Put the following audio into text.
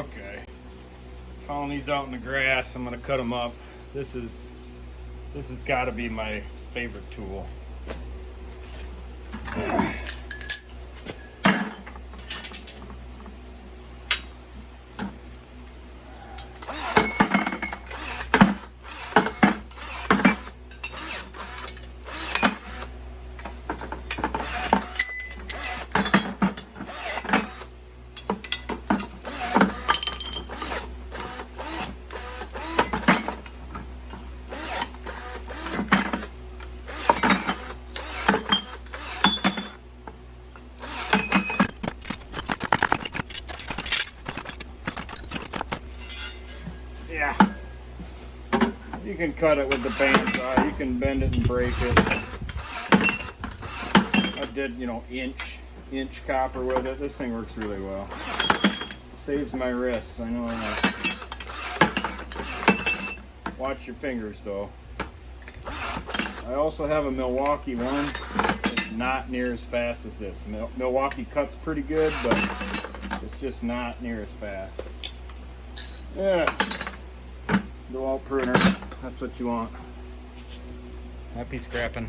Okay. Found these out in the grass. I'm gonna cut them up. This has got to be my favorite tool. Yeah, you can cut it with the bandsaw. You can bend it and break it. I did, inch copper with it. This thing works really well. Saves my wrists. I know that. Watch your fingers though. I also have a Milwaukee one. It's not near as fast as this. Milwaukee cuts pretty good, but it's just not near as fast. Yeah. Dewalt pruner, that's what you want. Happy scrapping.